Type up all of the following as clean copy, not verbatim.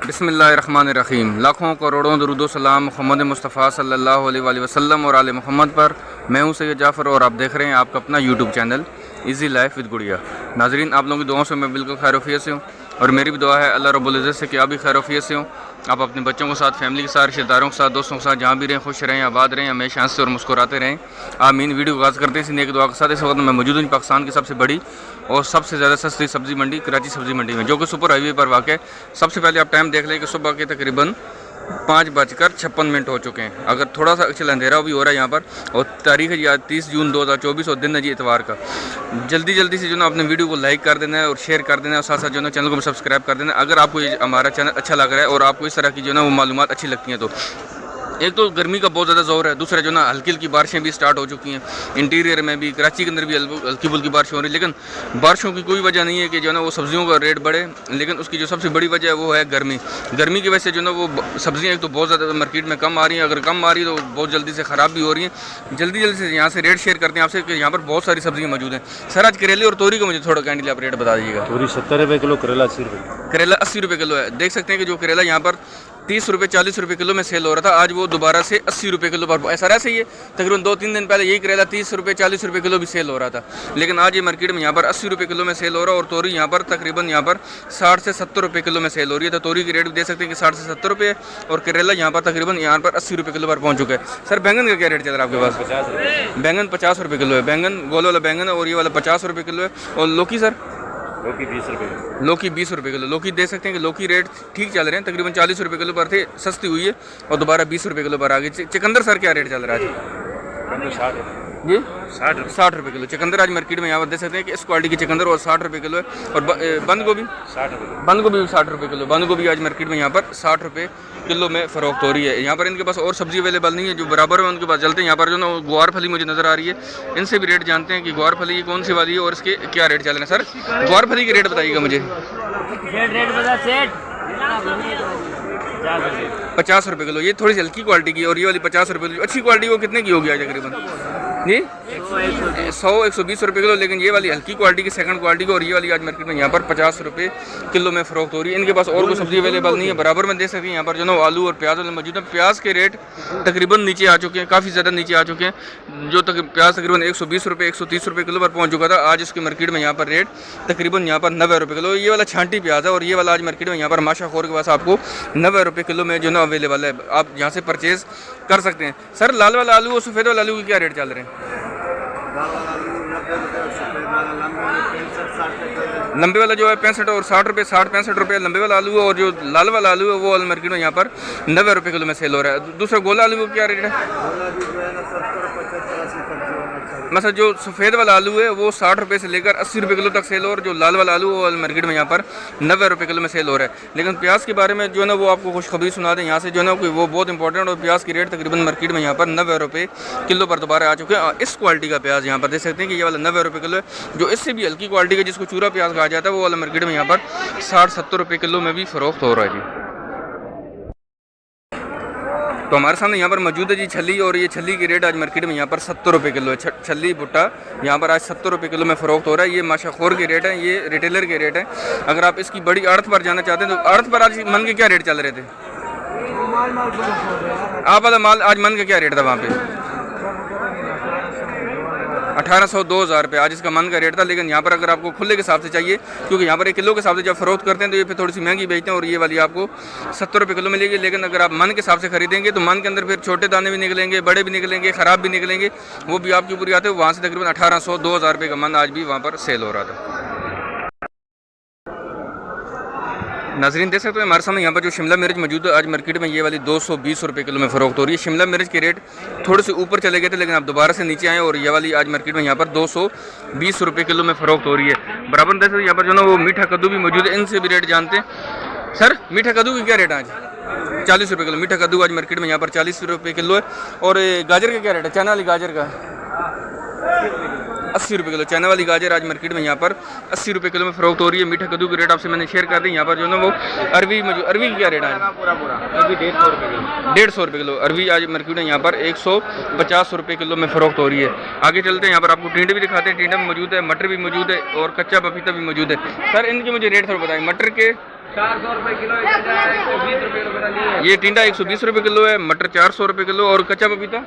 बिस्मिल्लाहिर्रहमानिर्रहीम। लाखों करोड़ों दरूद व सलाम मोहम्मद मुस्तफ़ा सल्लल्लाहु अलैहि वसल्लम और आले मोहम्मद पर। मैं हूं सैयद जाफ़र और आप देख रहे हैं आपका अपना YouTube channel easy life with गुड़िया। नाजरीन, आप लोगों की दुआओं से मैं बिल्कुल खैरियत से हूँ और मेरी भी दुआ है अल्लाह रब्बुल इज़्ज़त से कि आप भी खैरियत से हों। आप अपने बच्चों के साथ, फैमिली के साथ, रिश्तेदारों के साथ, दोस्तों के साथ जहाँ भी रहें, खुश रहें, आबाद रहें, हमेशा हंसते और मुस्कुराते रहें। आमीन। वीडियो को आगाज़ करते हैं इसी नेक दुआ के साथ। इस वक्त मैं मौजूद हूँ पाकिस्तान की सबसे बड़ी और सबसे ज़्यादा सस्ती सब्ज़ी मंडी कराची सब्ज़ी मंडी में, जो कि सुपर हाईवे पर वाक़ है। सबसे पहले आप टाइम देख लें कि सुबह के तकरीबन 5:56 हो चुके हैं। अगर थोड़ा सा अच्छा अंधेरा भी हो रहा है यहाँ पर, और तारीख़ है आज 30 जून 2024 और दिन है जी इतवार का। जल्दी से जो ना अपने वीडियो को लाइक कर देना है और शेयर कर देना है, और साथ साथ जो ना चैनल को सब्सक्राइब कर देना है अगर आपको ये हमारा चैनल अच्छा लग रहा है और आपको इस तरह की जो ना वो मालूमात अच्छी लगती हैं। तो एक तो गर्मी का बहुत ज़्यादा ज़ोर है, दूसरा जो ना हल्की हल्की बारिशें भी स्टार्ट हो चुकी हैं। इंटीरियर में भी, कराची के अंदर भी हल्की फुल्की बारिश हो रही है, लेकिन बारिशों की कोई वजह नहीं है कि जो ना वो सब्ज़ियों का रेट बढ़े। लेकिन उसकी जो सबसे बड़ी वजह है वो है गर्मी। गर्मी की वजह से जो ना वो सब्ज़ियाँ एक तो बहुत ज़्यादा मार्केट में कम आ रही हैं। अगर कम आ रही है तो बहुत जल्दी से ख़राब भी हो रही हैं। जल्दी से यहाँ से रेट शेयर करते हैं आपसे कि यहाँ पर बहुत सारी सब्ज़ियाँ मौजूद हैं। सर, आज करेले और तोरी को मुझे थोड़ा काइंडली आप रेट बता दीजिएगा। तोरी 70 रुपये किलो, करेला 80 रुपये। करेला 80 रुपये किलो है। देख सकते हैं कि जो करेला यहाँ पर 30 रुपये 40 रुपये किलो में सेल हो रहा था, आज वो दोबारा से 80 रुपये किलो पर ऐसा ऐसे ही है। तकरीबन 2-3 दिन पहले यही करेला 30 रुपये 40 रुपये किलो भी सेल हो रहा था, लेकिन आज ये मार्केट में यहाँ पर 80 रुपये किलो में सेल हो रहा है। और तोरी यहाँ पर तकरीबन यहाँ पर 60 से 70 रुपये किलो में सेल हो रही है। तो तोरी की रेट भी देख सकते हैं कि 60 से 70 रुपये है, और करेला यहाँ पर तकरीबन यहाँ पर 80 रुपये किलो पर पहुँच चुका है। सर, बैंगन का क्या रेट चल रहा है आपके पास? 50 रुपये। बैंगन 50 रुपये किलो है। बैंगन गोल वाला बैंगन है और ये वाला 50 रुपये किलो है। और लौकी सर? लौकी 20 रुपये। लौकी 20 रुपये किलो। लौकी देख सकते हैं कि लौकी रेट ठीक चल रहे हैं, तकरीबन 40 रुपये किलो पर थे, सस्ती हुई है और दोबारा 20 रुपये किलो पर आ गई। चुकंदर सर क्या रेट चल रहा है आज? 60 जी 60 रुपये किलो चुकंदर आज मार्केट में यहाँ पर देख सकते हैं कि इस क्वालिटी की चुकंदर और 60 रुपये किलो है। और बंद गोभी 60 रुपये। बंद गोभी भी 60 रुपये किलो। बंद गोभी आज मार्केट में यहाँ पर 60 रुपये किलो में फ़रोख्त हो रही है। यहाँ पर इनके पास और सब्ज़ी अवेलेबल नहीं है जो बराबर में उनके पास चलते हैं। यहाँ पर जो ना ग्वार फली मुझे नज़र आ रही है, इनसे भी रेट जानते हैं कि ग्वार फली कौन सी वाली है और इसके क्या रेट चल रहे हैं। सर, ग्वार फली के रेट बताइएगा मुझे। रेट बता सेठ 50 रुपये किलो। ये थोड़ी सी हल्की क्वालिटी की, और ये वाली 50 रुपये किलो। अच्छी क्वालिटी वो कितने की होगी आज तकरीबन? जी 100-120 रुपये किलो। लेकिन ये वाली हल्की क्वालिटी की, सेकंड क्वालिटी की, और ये वाली आज मार्केट में यहाँ पर 50 रुपये किलो में फ़रोख्त हो रही है। इनके पास और कोई सब्ज़ी अवेलेबल नहीं है। बराबर में देख सकते हैं यहाँ पर जो ना आलू और प्याज वाले मौजूद है। प्याज के रेट तकरीबन नीचे आ चुके हैं, काफ़ी ज़्यादा नीचे आ चुके हैं। जो प्याज तकरीबन 120 रुपये 130 रुपये किलो पर पहुँच चुका था, आज इसकी मार्केट में यहाँ पर रेट तकरीबन यहाँ पर 90 रुपये किलो। ये वाला छांटी प्याज है और ये वाला आज मार्केट में यहाँ पर माशा खोर के पास आपको 90 रुपये किलो में जो ना अवेलेबल है। आप यहाँ से परचेज़ कर सकते हैं। सर, लाल वाला आलू और सफ़ेद वाला आलू के क्या रेट चल रहे हैं? लंबे वाला जो है 65 और 60 रुपये, 60-65 रुपये लंबे वाला आलू है, और जो लाल वाला आलू है वो मार्केट में यहाँ पर 90 रुपये किलो में सेल हो रहा है। दूसरा गोला आलू का क्या रेट है? मतलब जो सफ़ेद वाला आलू है वो 60 रुपये से लेकर 80 रुपये किलो तक सेल हो, और जो लाल वाला आलू वो मार्केट में यहाँ पर 90 रुपये किलो में सेल हो रहा है। लेकिन प्याज के बारे में जो है ना वो आपको खुशखबरी सुना दें यहाँ से, जो है ना कोई वो बहुत इंपॉर्टेंट, और प्याज की रेट तकरीबन मार्केट में यहाँ पर 90 रुपये किलो पर दोबारा आ चुके हैं। इस क्वालिटी का प्याज यहाँ पर देख सकते हैं कि ये वाला 90 रुपये किलो है। जो इससे भी हल्की क्वालिटी का, जिसको चूरा प्याज कहा जाता है, वो वाला मार्केट में यहाँ पर 60-70 रुपये किलो में भी फ़रोख्त हो रहा है जी। तो हमारे सामने यहाँ पर मौजूद है जी छली, और ये छली की रेट आज मार्केट में यहाँ पर 70 रुपये किलो है। छली भुट्टा यहाँ पर आज 70 रुपये किलो में फ़रोख्त हो रहा है। ये माशा खोर के रेट है, ये रिटेलर के रेट है। अगर आप इसकी बड़ी आड़त पर जाना चाहते हैं तो आड़त पर आज मन के क्या रेट चल रहे थे? आप वाला माल आज मन का क्या रेट था वहाँ पे? 1800-2000 रुपये आज इसका मन का रेट था। लेकिन यहाँ पर अगर आपको खुले के हिसाब से चाहिए, क्योंकि यहाँ पर 1 किलो के हिसाब से जब फ़रोख्त करते हैं तो ये फिर थोड़ी सी महंगी बेचते हैं, और ये वाली आपको 70 रुपये किलो मिलेगी। लेकिन अगर आप मन के हिसाब से खरीदेंगे तो मन के अंदर फिर छोटे दाने भी निकलेंगे, बड़े भी निकलेंगे, ख़राब भी निकलेंगे, वो भी आपके ऊपर आते हैं। वहाँ से तकरीबन 1800-2000 रुपये का मन आज भी वहाँ पर सेल हो रहा था। नाज़रीन, देख सकते हैं हमारे सामने यहाँ पर जो शिमला मिर्च मौजूद है आज मार्केट में ये वाली 220 रुपये किलो में फ़रोख्त हो रही है। शिमला मिर्च के रेट थोड़े से ऊपर चले गए थे, लेकिन आप दोबारा से नीचे आए, और ये वाली आज मार्केट में यहाँ पर 220 रुपये किलो में फ़रोख्त हो रही है। बराबर देख सकते हैं यहाँ पर जो ना वो मीठा कद्दू भी मौजूद है, इनसे भी रेट जानते हैं। सर, मीठा कद्दू की क्या रेट है आज? 40 रुपये किलो। मीठा कद्दू आज मार्केट में यहाँ पर 40 रुपये किलो है। और गाजर का क्या रेट है? चाइना वाली गाजर का 80 रुपये किलो। चाइना वाली गाजर आज मार्केट में यहाँ पर 80 रुपये किलो में फरोख्त हो रही है। मीठा कद्दू के रेट आपसे मैंने शेयर कर दी। यहाँ पर जो है ना वो अरवी की क्या रेट है? अभी 150 रुपये किलो। 150 रुपये किलो अरवी आज मार्केट में यहाँ पर 150 रुपये किलो में फरोख्त हो रही है। आगे चलते हैं, यहाँ पर आपको टिंडे भी दिखाते हैं। टिंडा भी मौजूद है, मटर भी मौजूद है और कच्चा पपीता भी मौजूद है। सर इनके मुझे रेट थोड़ा बताएं। मटर के 400 रुपये किलो, 120 रुपये किलो। ये टिंडा 120 रुपये किलो है, मटर 400 रुपये किलो और कच्चा पपीता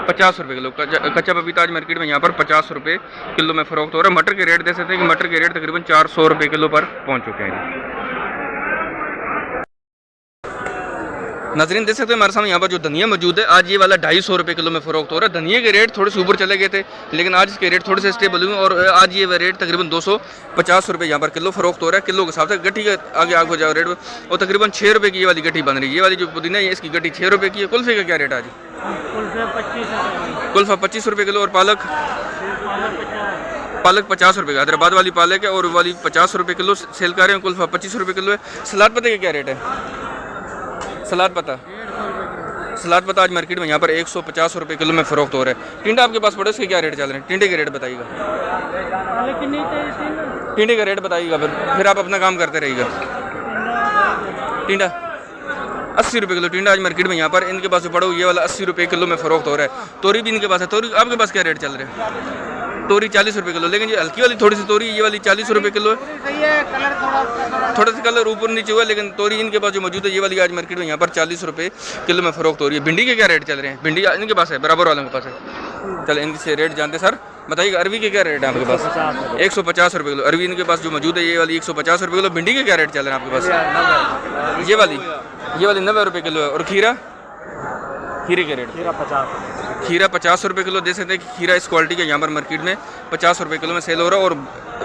50 रुपये किलो। कच्चा पपीता आज मार्केट में यहाँ पर 50 रुपये किलो में फरोख्त हो रहा है। मटर के रेट दे सकते हैं कि मटर के रेट तकरीबन 400 रुपये किलो पर पहुँच चुके हैं। नाज़रीन देख सकते हैं हमारे सामने यहाँ पर जो धनिया मौजूद है, आज ये वाला 250 रुपये किलो में फरोख्त हो रहा है। धनिया के रेट थोड़े से ऊपर चले गए थे, लेकिन आज इसके रेट थोड़े से स्टेबल हुए और आज ये रेट तकरीबन 250 रुपये यहाँ पर किलो फरोख्त हो रहा है। किलो के हिसाब से गट्ठी का आगे हो जाओ रेट, और तकरीबन 6 रुपये की ये वाली गट्ठी बन रही है। ये वाली जो पुदीना है इसकी गट्ठी 6 रुपये की है। कुल्फे का क्या रेट है आज? कुल्फा 25 रुपये किलो और पालक 50 रुपये का। हैदराबाद वाली पालक है और वाली 50 रुपये किलो सेल कर रहे हैं। कुल्फा 25 रुपये किलो है। सलाद पत्ते का क्या रेट है? सलाद पत्ता आज मार्केट में यहाँ पर 150 रुपये किलो में फरोख्त हो रहा है। टिंडा आपके पास पड़े, उसके क्या रेट चल रहे हैं? टिंडे के रेट बताइएगा। टिंडे का रेट बताइएगा, फिर आप अपना काम करते रहिएगा। टिंडा 80 रुपये किलो। टिंडा आज मार्केट में यहाँ पर इनके पास जो पड़ो ये वाला 80 रुपये किलो में फरोख्त हो रहा है। तोरी भी इनके पास है। तोरी आपके पास क्या रेट चल रहे हैं? तोरी 40 रुपये किलो, लेकिन ये हल्की वाली थोड़ी सी तोरी ये वाली 40 रुपये किलो है। थोड़ा सा कलर ऊपर नीचे हुआ, लेकिन तोरी इनके पास जो मौजूद है ये वाली आज मार्केट में यहाँ पर 40 रुपये किलो में फरोख्त हो रही है। भिंडी के क्या रेट चल रहे हैं? भिंडी इनके पास है, बराबर वालों के पास है। चलो इनसे रेट जानते सर, बताइएगा। अरवी के क्या रेट है आपके पास? 150 रुपये किलो अरवी इनके पास जो मौजूद है ये वाली 150 रुपये किलो। भिंडी के क्या रेट चल रहे हैं आपके पास? ये वाली 90 रुपये किलो है। और खीरे के रेट? खीरा 50 रुपये किलो। दे सकते हैं कि खीरा इस क्वालिटी का यहाँ पर मार्केट में 50 रुपये किलो में सेल हो रहा है। और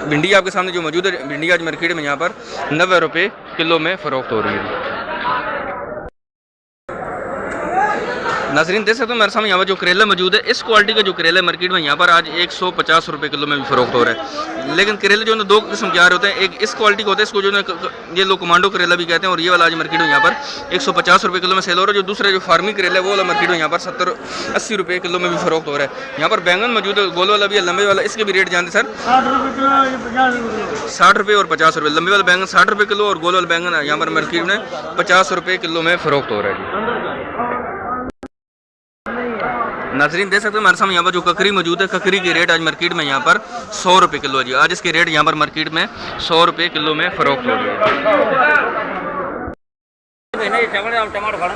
भिंडी आपके सामने जो मौजूद है, भिंडी आज मार्केट में यहाँ पर 90 रुपये किलो में फरोख्त हो रही है। नाज़रीन देख सकते हो मेरे सामने यहाँ पर जो करेला मौजूद है, इस क्वालिटी का जो करेला मार्केट में यहाँ पर आज 150 रुपये किलो में भी फरोख्त हो रहा है। लेकिन करेले जो है दो किस्म के आ रहे होते हैं, एक इस क्वालिटी का होता है, इसको जो है ये लोग कमांडो करेला भी कहते हैं, और ये वाला आज मार्केट में यहाँ पर 150 रुपये किलो में सेल हो रहा है। जो दूसरा जो फार्मी करेला है वो वाला मार्केट में यहाँ पर 70-80 रुपये किलो में भी फरोख्त हो रहा है। यहाँ पर बैंगन मौजूद है, गोल वाला भी है, लंबे वाला, इसके भी रेट जानते सर? 60 रुपये और 50 रुपये। लंबे वाला बैंगन 60 रुपये किलो और गोल वाला बैंगन यहाँ पर मार्केट में 50 रुपये किलो में फरोख्त हो रहा है। नाज़रीन देख सकते हैं हमारे सामने यहाँ पर जो ककरी मौजूद है, ककरी के रेट आज मार्केट में यहाँ पर 100 रुपये किलो है जी। आज इसके रेट यहाँ पर मार्केट में 100 रुपये किलो में फरोख्त हो रही है।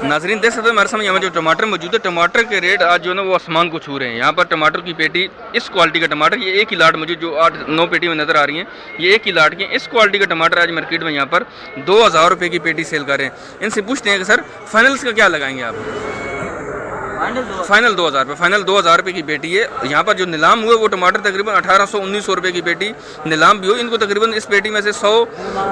नाज़रीन देख सकते हैं हमारे सामने यहाँ पर जो टमाटर मौजूद है, टमाटर के रेट आज जो है ना वो आसमान को छू रहे हैं। यहाँ पर टमाटर की पेटी, इस क्वालिटी का टमाटर, ये एक ही लाट मौजूद जो 8-9 पेटी में नज़र आ रही हैं, ये एक ही लाट की। इस क्वालिटी का टमाटर आज मार्केट में यहाँ पर 2000 रुपये की पेटी सेल कर रहे हैं। इनसे पूछते हैं कि सर फाइनल्स का क्या लगाएंगे आप? फाइनल 2000 रुपये। फाइनल 2000 रुपये की पेटी है। यहाँ पर जो नीलाम हुआ वो टमाटर तकरीबन 1800-1900 रुपये की पेटी नीलाम भी हो। इनको तकरीबन इस पेटी में से 100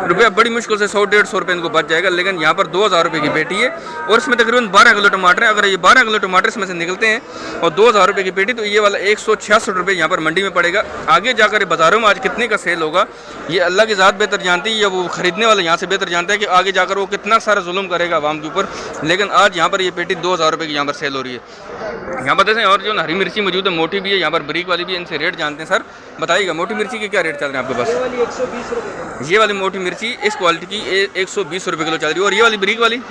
रुपये बड़ी मुश्किल से 100-150 रुपये इनको बच जाएगा। लेकिन यहाँ पर 2000 रुपये की पेटी है और इसमें तकरीबन 12 किलो टमाटर है। अगर ये 12 किलो टमाटर इसमें से निकलते हैं और 2000 रुपये की पेटी, तो ये वाला 166 रुपये यहाँ पर मंडी में पड़ेगा। आगे जाकर बाज़ारों में आज कितने का सेल होगा ये अल्लाह की ज़ात बेहतर जानती है, या वो ख़रीदने वाले यहाँ से बेहतर जानते हैं कि आगे जाकर वो कितना सारा जुल्म करेगा आवाम के ऊपर। लेकिन आज यहाँ पर ये पेटी 2000 रुपये की यहाँ पर सेल हो रही है। यहाँ पर देखें और जो हरी मिर्ची मौजूद है, मोटी भी है, यहाँ पर बारीक वाली भी है। इनसे रेट जानते हैं सर, बताइएगा। मोटी मिर्ची के क्या रेट चल रहे हैं आपके पास? 120 रुपये। ये वाली मोटी मिर्ची इस क्वालिटी की 120 रुपये किलो चल रही है। और ये वाली बारीक वाली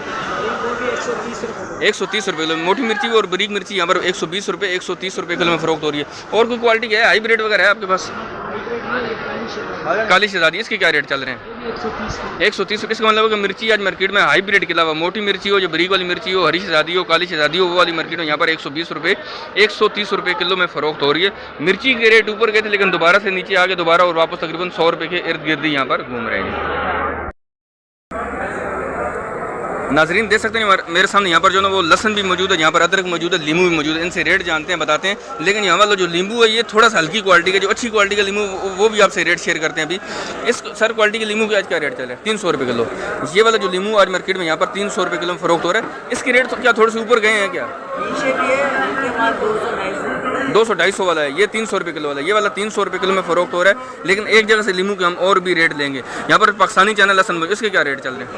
130 रुपये किलो। मोटी मिर्ची और बारीक मिर्ची यहाँ पर 120 रुपये 130 रुपये किलो में फरोख्त हो रही है। और कोई क्वालिटी क्या है, हाइब्रिड वगैरह है आपके पास? काली शहजादी, इसके क्या रेट चल रहे हैं? 130 रुपये। इसका मतलब है मिर्ची आज मार्केट में हाइब्रिड के अलावा मोटी मिर्ची हो, जो बारीक वाली मिर्ची हो, हरी शहजादी हो, काली शहजादी हो, वो वाली मार्केट में यहाँ पर 120 रुपये 130 रुपये किलो में फरोख्त हो रही है। मिर्ची के रेट ऊपर गए थे, लेकिन दोबारा से नीचे आ गए, दोबारा और वापस तकरीबन 100 रुपये के इर्द गिर्द यहाँ पर घूम रहे हैं। नाजरीन देख सकते हैं मेरे सामने यहाँ पर जो ना वो लहसन भी मौजूद है, यहाँ पर अदरक मौजूद है, लींबू भी मौजूद है। इनसे रेट जानते हैं, बताते हैं। लेकिन यहाँ वाला जो लींबू है ये थोड़ा सा हल्की क्वालिटी का, जो अच्छी क्वालिटी का लींबू वो भी आपसे रेट शेयर करते हैं। अभी इस सर क्वालिटी के लींबू की आज क्या रेट चल रहा है? 300 रुपये किलो। ये वाला जो लींबू आज मार्केट में यहाँ पर 300 रुपये किलो में फरोख्त हो रहा है। इसके रेट तो क्या थोड़े से ऊपर गए हैं क्या? 200-250 वाला है, ये 300 रुपये किलो वाला है। ये वाला 300 रुपये किलो में फरोख्त हो रहा है। लेकिन एक जगह से लींबू के हम और भी रेट लेंगे। यहाँ पर पाकिस्तानी चैनल लहसन, इसके क्या रेट चल रहे हैं?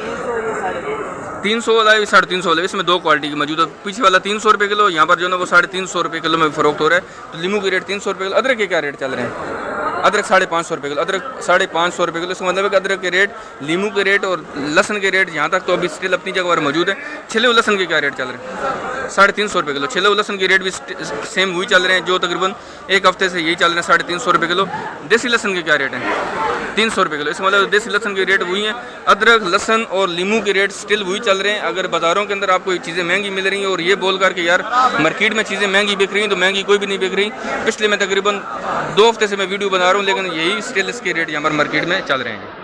300 वाला है, 350 वाला है, इसमें दो क्वालिटी की मौजूद है। पीछे वाला 300 रुपये किलो, यहाँ पर जो है ना वो 350 रुपये किलो में फ़रोख्त हो रहा है। तो लीमू के रेट 300 रुपये किलो। अदरक के क्या रेट चल रहे हैं? अदरक 550 रुपये किलो, अदरक 550 रुपये किलो। इसका मतलब है कि अदरक के रेट, लीमू के रेट और लहसन के रेट यहाँ तक तो अभी स्टिल अपनी जगह पर मौजूद है। छिले हुए लहसन के क्या रेट चल रहे हैं? 350 रुपये किलो। छिले हुए लहसन के रेट भी सेम वही चल रहे हैं जो तकरीबन एक हफ्ते से यही चल रहे हैं, 350 रुपये किलो। देसी लहसन के क्या रेट हैं? 300 रुपये किलो। इसका मतलब देसी लहसन के रेट वही हैं। अदरक, लहसन और लीमू के रेट स्टिल वही चल रहे हैं। अगर बाज़ारों के अंदर आपको चीज़ें महंगी मिल रही हैं और ये बोल कर के यार मार्केट में चीज़ें महंगी बिक रही हैं, तो महंगी कोई भी नहीं बिक रही। पिछले मैं तकरीबन 2 हफ्ते से मैं वीडियो बना रहा हूँ, लेकिन यही स्टिल इसके रेट यहाँ पर मार्केट में चल रहे हैं।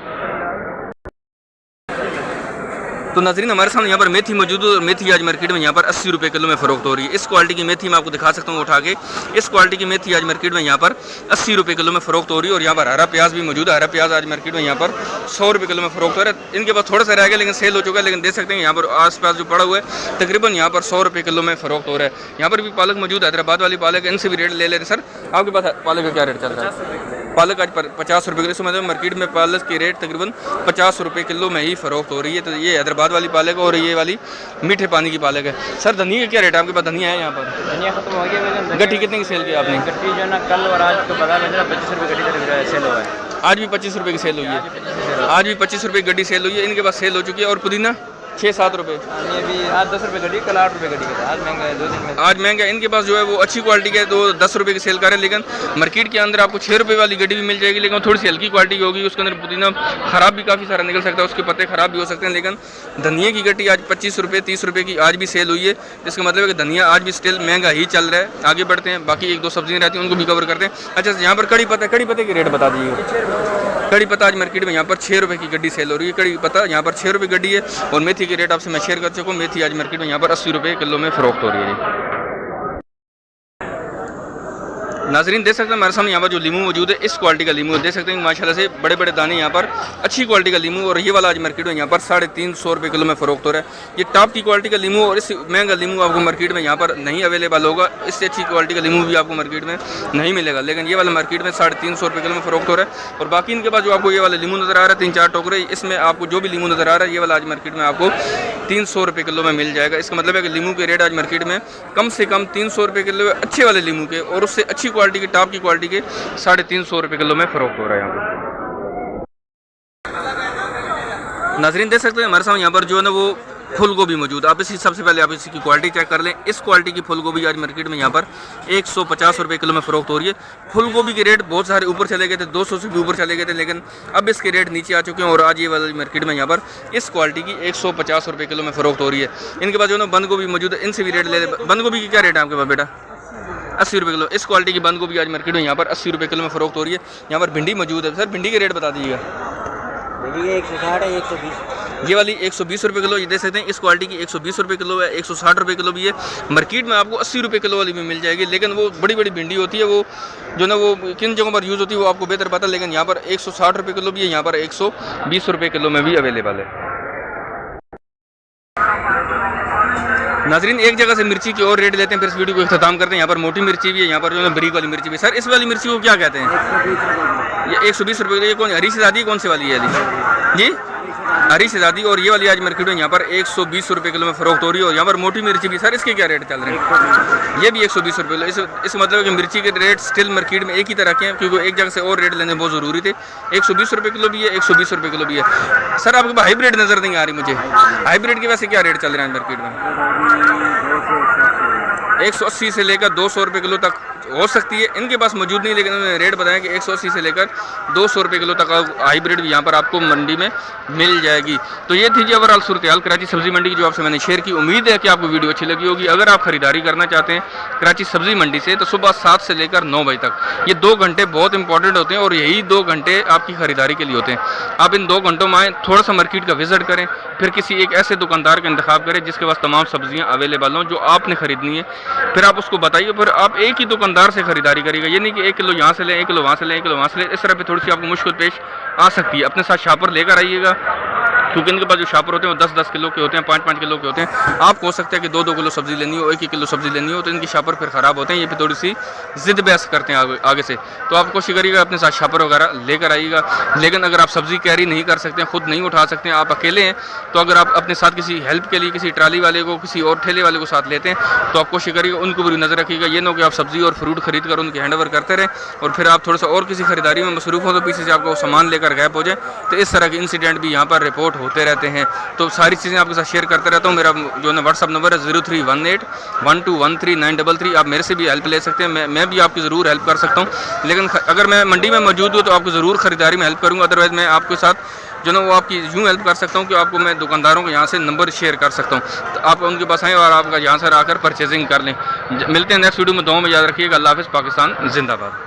तो नाज़रीन हमारे सामने यहाँ पर मेथी मौजूद है और मेथी आज मार्केट में यहाँ पर 80 रुपये किलो में फ़रोख्त हो रही है। इस क्वालिटी की मेथी मैं आपको दिखा सकता हूँ उठा के। इस क्वालिटी की मेथी आज मार्केट में यहाँ पर 80 रुपये किलो में फ़रोख्त हो रही है। और यहाँ पर हरा प्याज भी मौजूद है। हरा प्याज आज मार्केट में यहाँ पर 100 रुपये किलो में फ़रोख्त हो रहा है। इनके पास थोड़ा सा रह गया लेकिन सेल हो चुका है, लेकिन देख सकते हैं यहाँ पर आस पास जो पड़ा हुआ है तकरीबन यहाँ पर 100 रुपये किलो में फ़रोख्त हो रहा है। यहाँ पर भी पालक मौजूद है, हैदराबाद वाली पालक, इनसे भी रेट ले लेते हैं। सर आपके पास पालक का क्या रेट चल रहा है? पालक आज 50 रुपये किलो। इसमें मतलब मार्केट में पालक की रेट तकरीबन 50 रुपये किलो में ही फ़रोख्त हो रही है। तो ये हैदराबाद वाली पालक और ये वाली मीठे पानी की पालक है। सर धनिया का क्या रेट है आपके पास? धनिया है यहाँ पर? धनिया खत्म हो गया। गट्टी कितने की सेल की आपने? गट्टी जो है ना कल और आज तो बाजार में 25 रुपये गड्डी सेल हुआ है। आज भी 25 रुपये की सेल हुई है। आज भी 25 रुपये की गड्डी सेल हुई है। इनके पास सेल हो चुकी है। और पुदीना 6-7 रुपये। ये भी आज 10 रुपये गड्डी, कल 8 रुपये गड्डी का। आज महंगा है, 2 दिन में आज महंगा है। इनके पास जो है वो अच्छी क्वालिटी के तो 10 रुपये की सेल कर रहे हैं, लेकिन मार्केट के अंदर आपको 6 रुपये वाली गड्डी भी मिल जाएगी, लेकिन थोड़ी सी हल्की क्वालिटी होगी। उसके अंदर पुदीना ख़राब भी काफ़ी सारा निकल सकता है, उसके पत्ते ख़राब भी हो सकते हैं। लेकिन धनिया की गड्डी आज 25 रुपये 30 रुपये की आज भी सेल हुई है। इसका मतलब है कि धनिया आज भी स्टिल महंगा ही चल रहा है। आगे बढ़ते हैं, बाकी 1-2 सब्जियाँ रहती हैं उनको भी कवर करते हैं। अच्छा यहाँ पर कड़ी पत्ते की रेट बता दीजिए। कड़ी पत्ता आज मार्केट में यहाँ पर 6 रुपये की गड्डी सेल हो रही है। कड़ी पत्ता यहाँ पर 6 रुपये गड्डी है। और मेथी के रेट आपसे मैं शेयर कर चुका हूँ। मेथी आज मार्केट में यहाँ पर 80 रुपये किलो में फ़रोख्त हो रही है। नाज़रीन देख सकते हैं हमारे सामने यहाँ पर जो लीमू मौजूद है, इस क्वालिटी का लीमू देख सकते हैं माशाल्लाह से बड़े बड़े दाने यहाँ पर अच्छी क्वालिटी का लीमू। और ये वाला आज मार्केट में यहाँ पर 350 रुपये किलो में फ़रोख्त हो रहा है। ये टॉप की क्वालिटी का लीमू और इस महंगा लीमू आपको मार्केट में यहाँ पर नहीं अवेलेबल होगा। इससे अच्छी क्वालिटी का लीमू भी आपको मार्केट में नहीं मिलेगा, लेकिन ये वाला मार्केट में 350 रुपये किलो में फ़रोख्त हो रहा है। और बाकी इनके पास जो आपको ये वाला लीमू नज़र आ रहा है 3-4 टोकरे, इसमें आपको जो भी लीमू नज़र आ रहा है ये वाला आज मार्केट में आपको 300 रुपये किलो में मिल जाएगा। इसका मतलब है कि लीमू के रेट आज मार्केट में कम से कम 300 रुपये किलो अच्छे वाले लीमू के, और उससे अच्छी क्वालिटी की टॉप की क्वालिटी के 350 रुपये किलो में फ़रोख्त हो रहा है यहाँ पर। नाज़रीन देख सकते हैं हमारे सामने यहाँ पर जो है ना वो फूल गोभी मौजूद है। आप इसकी सबसे पहले आप इसकी क्वालिटी चेक कर लें। इस क्वालिटी की फूल गोभी आज मार्केट में यहाँ पर 150 रुपये किलो में फ़रोख्त हो रही है। फूल गोभी के रेट बहुत सारे ऊपर चले गए थे, 200 से भी ऊपर चले गए थे, लेकिन अब इसके रेट नीचे आ चुके हैं। और आज ये वाली मार्केट में यहाँ पर इस क्वालिटी की 150 रुपये किलो में फ़रोख्त हो रही है। इनके पास जो है ना बंद गोभी मौजूद है, इनसे भी रेट ले लें। बंद गोभी की क्या रेट है आपके पास बेटा? 80 रुपये किलो। इस क्वालिटी की बंद गोभी आज मार्केट में यहाँ पर 80 रुपये किलो में फ़रोख्त हो रही है। यहाँ पर भिंडी मौजूद है। सर भिंडी के रेट बता दीजिएगा। भिंडी 160 है, 120। ये वाली 120 रुपये किलो, ये देख सकते हैं। इस क्वालिटी की 120 रुपये किलो है, 160 रुपये किलो भी है। मार्केट में आपको 80 रुपये किलो वाली भी मिल जाएगी, लेकिन वो बड़ी बड़ी भिंडी होती है, वो जो ना वो किन जगहों पर यूज़ होती है वो आपको बेहतर पता है। लेकिन यहाँ पर 160 रुपये किलो भी है, यहाँ पर 120 रुपये किलो में भी अवेलेबल है। नाज़रीन एक जगह से मिर्ची की और रेट लेते हैं, फिर इस वीडियो को इख्तिताम करते हैं। यहाँ पर मोटी मिर्ची भी है, यहाँ पर जो है बरीक वाली मिर्ची भी। सर इस वाली मिर्ची को क्या कहते हैं? ये 120 रुपये। ये कौन हरी शहज़ादी कौन सी वाली है जी? हरी शहज़ादी। और ये वाली आज मार्केट में यहाँ पर 120 रुपये किलो में फ़रोख्त हो रही है। और यहाँ पर मोटी मिर्ची भी। सर इसके क्या रेट चल रहे हैं? ये भी 120 रुपये किलो। इस मतलब कि मिर्ची के रेट स्टिल मार्केट में एक ही तरह के हैं, क्योंकि एक जगह से और रेट लेने बहुत ज़रूरी थे। 120 रुपये किलो भी है, 120 रुपये किलो भी है। सर आपके पास हाइब्रिड नज़र नहीं आ रही मुझे। हाइब्रिड के वैसे क्या रेट चल रहे हैं मार्केट में? 180 से लेकर 200 रुपये किलो तक हो सकती है। इनके पास मौजूद नहीं, लेकिन उन्होंने रेट बताया कि 180 से लेकर 200 रुपये किलो तक हाइब्रिड भी यहाँ पर आपको मंडी में मिल जाएगी। तो ये थी जी ओवरऑल सूरत हाल कराची सब्ज़ी मंडी की, जो आपसे मैंने शेयर की। उम्मीद है कि आपको वीडियो अच्छी लगी होगी। अगर आप खरीदारी करना चाहते हैं कराची सब्ज़ी मंडी से, तो सुबह 7 से लेकर 9 बजे तक ये 2 घंटे बहुत इंपॉर्टेंट होते हैं, और यही 2 घंटे आपकी खरीदारी के लिए होते हैं। आप इन 2 घंटों में आएँ, थोड़ा सा मार्केट का विजिट करें, फिर किसी एक ऐसे दुकानदार का इंतखाब करें जिसके पास तमाम सब्जियाँ अवेलेबल हों जो आपने ख़रीदनी है। फिर आप उसको बताइए, फिर आप एक ही दुकानदार से खरीदारी करिएगा। ये नहीं कि 1 किलो यहाँ से लें, 1 किलो वहाँ से लें, 1 किलो वहाँ से लें। इस तरह पे थोड़ी सी आपको मुश्किल पेश आ सकती है। अपने साथ शापर लेकर आइएगा, क्योंकि इनके पास जो शॉपर होते हैं वो 10-10 किलो के होते हैं, 5-5 किलो के होते हैं। आपको हो सकता है कि 2-2 किलो सब्ज़ी लेनी हो, 1-1 किलो सब्ज़ी लेनी हो, तो इनकी शॉपर फिर ख़राब होते हैं। ये फिर थोड़ी सी ज़िद बहस करते हैं आगे से। तो आप कोशिश करिएगा अपने साथ शॉपर वगैरह लेकर आइएगा। लेकिन अगर आप सब्ज़ी कैरी नहीं कर सकते हैं, खुद नहीं उठा सकते हैं, आप अकेले हैं, तो अगर आप अपने साथ किसी हेल्प के लिए किसी ट्राली वाले को, किसी और ठेले वाले को साथ लेते हैं, तो आप कोशिश करिएगा उनको भी नज़र रखिएगा। ये ना हो कि आप सब्ज़ी और फ्रूट खरीद कर उनके हैंड ओवर करते रहें और फिर आप थोड़ा सा और किसी खरीदारी में मसरूफ़ हो तो पीछे से आपको सामान लेकर गायब हो जाए। तो इस तरह के इंसिडेंट भी यहाँ पर रिपोर्ट होते रहते हैं। तो सारी चीज़ें आपके साथ शेयर करते रहता हूँ। मेरा जो है व्हाट्सअप नंबर है 031812139333। आप मेरे से भी हेल्प ले सकते हैं, मैं भी आपकी ज़रूर हेल्प कर सकता हूँ। लेकिन अगर मैं मंडी में मौजूद हूँ तो आपको ज़रूर खरीदारी में हेल्प करूँगा। अदरवाइज़ मैं आपके साथ जो ना वो आपकी यूँ हेल्प कर सकता हूँ कि आपको मैं दुकानदारों को यहाँ से नंबर शेयर कर सकता हूँ, तो आप उनके पास आएँ और आपका यहाँ से आकर परचेजिंग कर लें। मिलते हैं नेक्स्ट वीडियो में। दुआ में याद रखिएगा। अल्लाह हाफ़िज़। पाकिस्तान जिंदाबाद।